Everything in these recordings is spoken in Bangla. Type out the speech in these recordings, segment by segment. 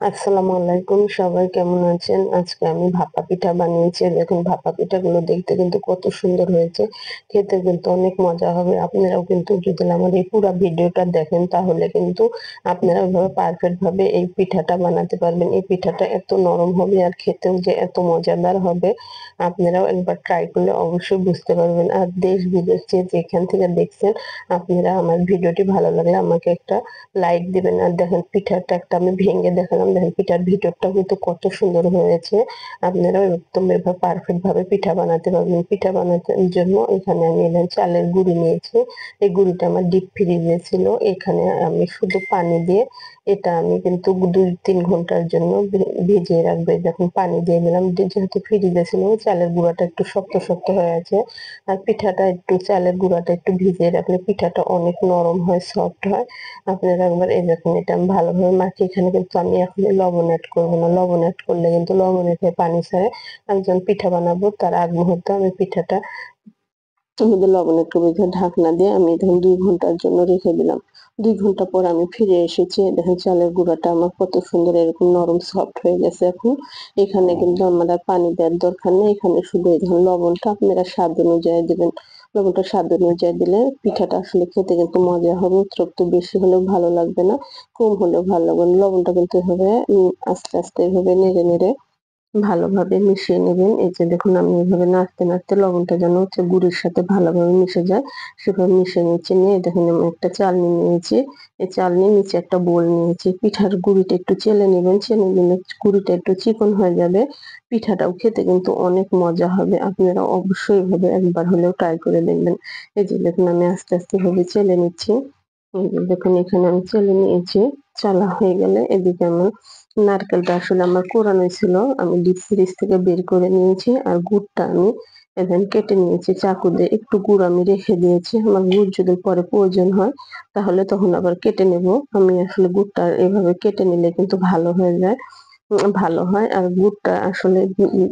আসসালামু আলাইকুম, সবাই কেমন আছেন? আজকে আমি ভাপা পিঠা বানিয়েছি। দেখুন ভাপা পিঠাগুলো দেখতে কিন্তু কত সুন্দর হয়েছে। খেতে কিন্তু অনেক মজা হবে। আপনারাও কিন্তু যদি আমার এই পুরা ভিডিওটা দেখেন তাহলে কিন্তু আপনারা ওইভাবে পারফেক্ট ভাবে এই পিঠাটা বানাতে পারবেন। এই পিঠাটা এত নরম হবে আর খেতেও যে এত মজাদার হবে, আপনারাও একবার ট্রাই করলে অবশ্যই বুঝতে পারবেন। আর দেশ বিদেশ যে যেখান থেকে দেখছেন, আপনারা আমার ভিডিওটি ভালো লাগলে আমাকে একটা লাইক দিবেন। আর দেখেন পিঠাটা একটা আমি ভেঙে দেখালাম, দেখেন পিঠার ভিতরটাও কিন্তু কত সুন্দর হয়েছে। আপনারাও একদম এভাবে পারফেক্ট ভাবে পিঠা বানাতে পারবেন। পিঠা বানানোর জন্য এখানে আমি এখানে চালের গুঁড়ি নিয়েছি। এই গুঁড়িটা আমার ডিপ ফ্রিজে ছিল। এখানে আমি শুধু পানি দিয়ে এটা আমি কিন্তু 2-3 ঘন্টার জন্য ভিজিয়ে রাখবো। এই দেখুন পানি দিয়ে দিলাম, যেহেতু ফ্রিজে ছিল চালের গুঁড়াটা একটু শক্ত শক্ত হয়ে আছে। আর পিঠাটা একটু চালের গুঁড়াটা একটু ভিজিয়ে রাখলে পিঠাটা অনেক নরম হয়, সফট হয়। আপনারা একবার এই দেখুন এটা আমি ভালোভাবে মাখিয়ে, এখানে কিন্তু আমি এখন লবণ এড করবো না। লবণ এড করলে কিন্তু লবণের থেকে পানি ছাড়ে। আমি যখন পিঠা বানাবো তার আগ মুহূর্তে আমি পিঠাটা মধ্যে লবণ একটু বেঁধে ঢাকনা দিয়ে আমি দেখুন 2 ঘন্টার জন্য রেখে দিলাম। 2 ঘন্টা পর আমি ফিরে এসেছি। দেখেন চালের গুঁড়াটা আমার কত সুন্দর এরকম নরম সফট হয়ে গেছে এখন। এখানে কিন্তু আমার আর পানি দেওয়ার দরকার নেই। এখানে শুধু এই দেখুন লবণটা আপনারা স্বাদ অনুযায়ী দিবেন। লবণটা স্বাদ অনুযায়ী দিলে পিঠাটা আসলে খেতে কিন্তু মজা হবে। অতিরিক্ত বেশি হলেও ভালো লাগবে না, কম হলেও ভালো লাগবে না। লবণটা কিন্তু এভাবে আস্তে আস্তে এভাবে নেড়ে নেড়ে ভালোভাবে মিশিয়ে নেবেন। এই যে দেখুন আমি এভাবে নাড়তে নাড়তে লবণটা যেন হচ্ছে গুঁড়ির সাথে ভালোভাবে মিশে যায়, সেভাবে মিশিয়ে নিচ্ছি। নিয়ে দেখুন আমি একটা চালনি নিয়েছি। এই চালনির নিচে একটা বোল নিয়েছি। পিঠার গুঁড়িটা একটু চেলে নেবেন। চেলে নিলে গুঁড়িটা একটু চিকন হয়ে যাবে। পিঠাটাও খেতে কিন্তু অনেক মজা হবে। আপনারা অবশ্যই এভাবে একবার হলেও ট্রাই করে দেখবেন। এই যে দেখুন আমি আস্তে আস্তে এভাবে চেলে নিচ্ছি। এই যে দেখুন এখানে আমি চেলে নিয়েছি। চালা হয়ে গেলে এদিকে আমার নারকেলটা আসলে আমার কোরানোই ছিল। আমি ডিপ ফ্রিজ থেকে বের করে নিয়েছি। আর গুড়টা আমি এখানে কেটে নিয়েছি চাকু দিয়ে। একটু গুড় আমি রেখে দিয়েছি। আমার গুড় যদি পরে প্রয়োজন হয় তাহলে তখন আবার কেটে নেব। আমি আসলে গুড়টা এভাবে কেটে নিলে কিন্তু ভালো হয়ে যায়। ভালো হয়। আর গুড়টা আসলে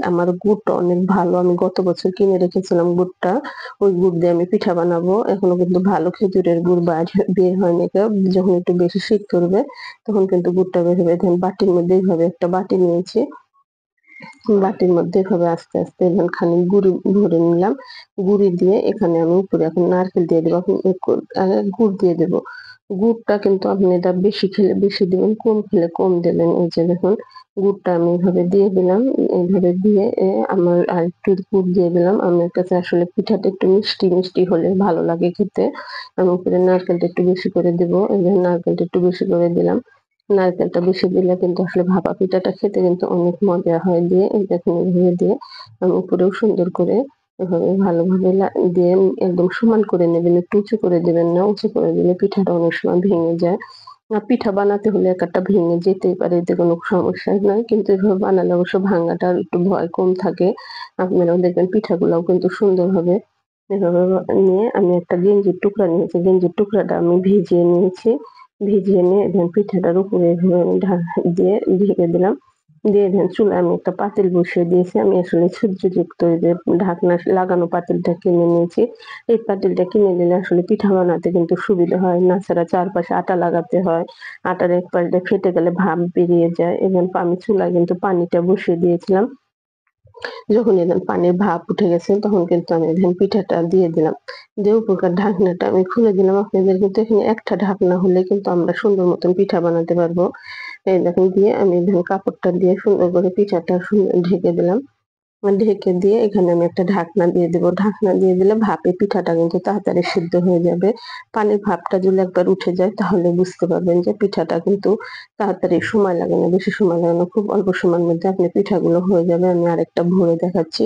আমার গুড়টা অনেক ভালো। আমি গত বছর কিনে রেখেছিলাম গুড়টা। ওই গুড় দিয়ে আমি পিঠা বানাবো। এখনো কিন্তু ভালো খেজুরের গুড় বের হয়নি কেউ। যখন একটু বেশি শীত করবে তখন কিন্তু গুড়টা বের হবে। দেখুন বাটির মধ্যে এইভাবে একটা বাটি নিয়েছি। বাটির মধ্যে এভাবে আস্তে আস্তে এখানে খানিক গুড়ি ভরে নিলাম। গুড়ি দিয়ে এখানে আমি উপরে এখন নারকেল দিয়ে দেবো। এখন আগে গুড় দিয়ে দেবো। গুড়টা কিন্তু আপনি এটা বেশি খেলে বেশি দিবেন, কম খেলে কম দেবেন। এই যে দেখুন গুড়টা আমি এভাবে দিয়ে দিলাম। এইভাবে দিয়ে আমার আরেকটু গুড় দিয়ে দিলাম। আমার কাছে আসলে পিঠাটা একটু মিষ্টি মিষ্টি হলে ভালো লাগে খেতে। আমি উপরে নারকেলটা একটু বেশি করে দেবো। এই যে নারকেলটা একটু বেশি করে দিলাম। নারকেলটা বেশি দিলে কিন্তু আসলে ভাপা পিঠাটা খেতে কিন্তু অনেক মজা হয়। দিয়ে এই দেখুন এভাবে দিয়ে আমি উপরেও সুন্দর করে এভাবে ভালোভাবে দিয়ে একদম সমান করে নেবেন। একটু উঁচু করে দিবেন না। উঁচু করে দিলে পিঠাটা অনেক সময় ভেঙে যায়। পিঠা বানাতে হলে এক একটা ভেঙে যেতেই পারে, এতে কোনো সমস্যা নাই। কিন্তু এভাবে বানালে অবশ্য ভাঙাটার একটু ভয় কম থাকে। আপনারাও দেখবেন পিঠাগুলাও কিন্তু সুন্দর হবে। এভাবে নিয়ে আমি একটা গেঞ্জির টুকরা নিয়েছি। গেঞ্জির টুকরাটা আমি ভিজিয়ে নিয়েছি। ভিজিয়ে নিয়ে দেখেন পিঠাটার উপরে এভাবে আমি দিয়ে ঢেকে দিলাম। দিয়ে দেখেন চুলায় আমি একটা পাতিল বসিয়ে দিয়েছি। আমি আসলে ছিদ্রযুক্ত এই যে ঢাকনা লাগানো পাতিলটা কিনে নিয়েছি। এই পাতিলটা কিনে নিলে আসলে পিঠা বানাতে কিন্তু সুবিধা হয়। নাছাড়া চারপাশে আটা লাগাতে হয়। আটার এক পাশটা ফেটে গেলে ভাপ বেরিয়ে যায়। এবং আমি চুলায় কিন্তু পানিটা বসিয়ে দিয়েছিলাম। যখন দেখলাম পানির ভাপ উঠে গেছে তখন কিন্তু আমি দেখেন পিঠাটা দিয়ে দিলাম। দিয়ে উপরকার ঢাকনাটা আমি খুলে দিলাম। আপনাদের কিন্তু এখানে একটা ঢাকনা হলে কিন্তু আমরা সুন্দর মতন পিঠা বানাতে পারবো। এই দেখুন দিয়ে আমি দেখুন কাপড়টা দিয়ে সুন্দর করে পিঠাটা ঢেকে দিলাম। ঢেকে দিয়ে এখানে আমি একটা ঢাকনা দিয়ে দেবো। ঢাকনা দিয়ে দিলে ভাপে পিঠাটা কিন্তু তাড়াতাড়ি সিদ্ধ হয়ে যাবে। পানির ভাপটা যদি একবার উঠে যায় তাহলে বুঝতে পারবেন যে পিঠাটা কিন্তু তাড়াতাড়ি সময় লাগে না, বেশি সময় লাগে না। খুব অল্প সময়ের মধ্যে আপনি পিঠাগুলো হয়ে যাবে। আমি আরেকটা ভরে দেখাচ্ছি।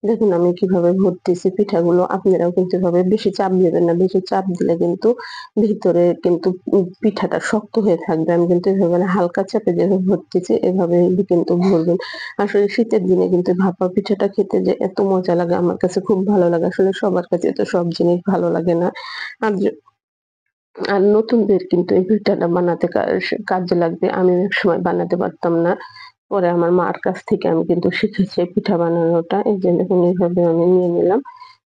দেখুন আমি কিভাবে ভরতেছি পিঠাগুলো। আপনারাও কিন্তু এভাবে বেশি চাপ দিবেন না। বেশি চাপ দিলে কিন্তু ভিতরে কিন্তু পিঠাটা শক্ত হয়ে থাকবে। আমি কিন্তু এভাবে হালকা চাপে যেভাবে ভরতেছি এভাবে কিন্তু ভরবেন। আসলে শীতের দিনে কিন্তু ভাপা পিঠাটা খেতে যে এত মজা লাগে আমার কাছে খুব ভালো লাগে। আসলে সবার কাছে তো সব জিনিস ভালো লাগে না। আর আর নতুনদের কিন্তু এই পিঠাটা বানাতে কাজে লাগবে। আমি একসময় বানাতে পারতাম না। পরে আমার মার কাছ থেকে আমি কিন্তু শিখেছি পিঠা বানানোটা। এই যে দেখুন এইভাবে আমি নিয়ে নিলাম।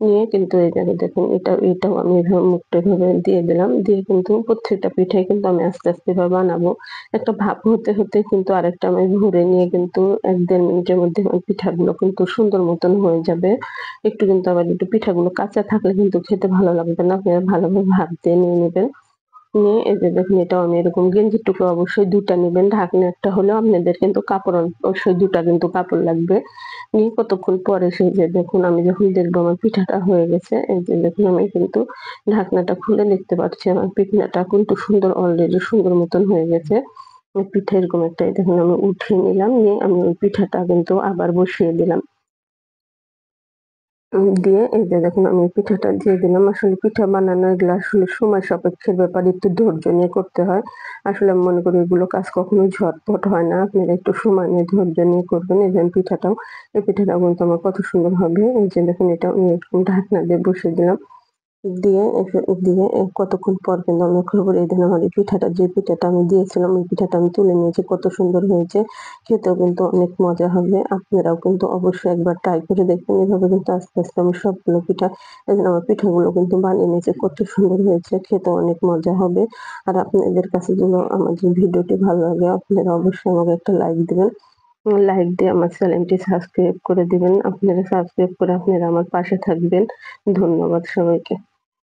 নিয়ে কিন্তু এই যে দেখুন এটাও আমি এভাবে মুখটা এভাবে দিয়ে দিলাম। দিয়ে কিন্তু প্রত্যেকটা পিঠাই কিন্তু আমি আস্তে, আস্তে এভাবে বানাবো। একটা ভাপ হতে কিন্তু আরেকটা আমি ঘুরে নিয়ে কিন্তু ১-১.৫ মিনিটের মধ্যে আমার পিঠাগুলো কিন্তু সুন্দর মতন হয়ে যাবে। একটু কিন্তু আবার একটু পিঠাগুলো কাঁচা থাকলে কিন্তু খেতে ভালো লাগবে না। আপনারা ভালোভাবে ভাপ দিয়ে নিয়ে নিবেন। নিয়ে এই যে দেখুন এটাও আমি এরকম গেঞ্জির টুকরো অবশ্যই ২ টা নিবেন। ঢাকনা একটা হলেও আপনাদের কিন্তু কাপড় অবশ্যই ২ টা কিন্তু কাপড় লাগবে। নিয়ে কতক্ষণ পরে সেই যে দেখুন আমি যখন দেখবো আমার পিঠাটা হয়ে গেছে, এই যে দেখুন আমি কিন্তু ঢাকনাটা খুলে দেখতে পাচ্ছি আমার পিঠাটা কিন্তু সুন্দর অলরেডি সুন্দর মতন হয়ে গেছে। পিঠা এরকম একটা এই দেখুন আমি উঠিয়ে নিলাম। নিয়ে আমি ওই পিঠাটা কিন্তু আবার বসিয়ে দিলাম। দিয়ে এই যে দেখুন আমি পিঠাটা দিয়ে দিলাম। আসলে পিঠা বানানো এগুলো আসলে সময় সাপেক্ষের ব্যাপার, একটু ধৈর্য নিয়ে করতে হয়। আসলে আমি মনে করি এগুলো কাজ কখনোই ঝটপট হয় না। আপনারা একটু সময় নিয়ে ধৈর্য নিয়ে করবেন। এই যে পিঠাটাও এই পিঠাটাও কিন্তু আমার কত সুন্দর হবে। এই যে দেখুন এটা আমি এরকম ঢাকনা দিয়ে বসিয়ে দিলাম। দিয়ে কতক্ষণ পর কিন্তু আমি লক্ষ্য করি এই দেখুন আমার এই পিঠাটা যে পিঠাটা আমি দিয়েছিলাম ওই পিঠাটা আমি তুলে নিয়েছি। কত সুন্দর হয়েছে। খেতেও কিন্তু অনেক মজা হবে। আপনারাও কিন্তু অবশ্যই একবার ট্রাই করে দেখবেন। এভাবে কিন্তু আস্তে, আস্তে আমি সবগুলো পিঠা এই যে আমার পিঠাগুলো কিন্তু বানিয়ে নিয়েছি। কত সুন্দর হয়েছে। খেতেও অনেক মজা হবে। আর আপনাদের কাছে যদি আমার যে ভিডিওটি ভালো লাগে আপনারা অবশ্যই আমাকে একটা লাইক দিবেন। লাইক দিয়ে আমার চ্যানেলটি সাবস্ক্রাইব করে দিবেন। আপনারা সাবস্ক্রাইব করে আপনারা আমার পাশে থাকবেন। ধন্যবাদ সবাইকে।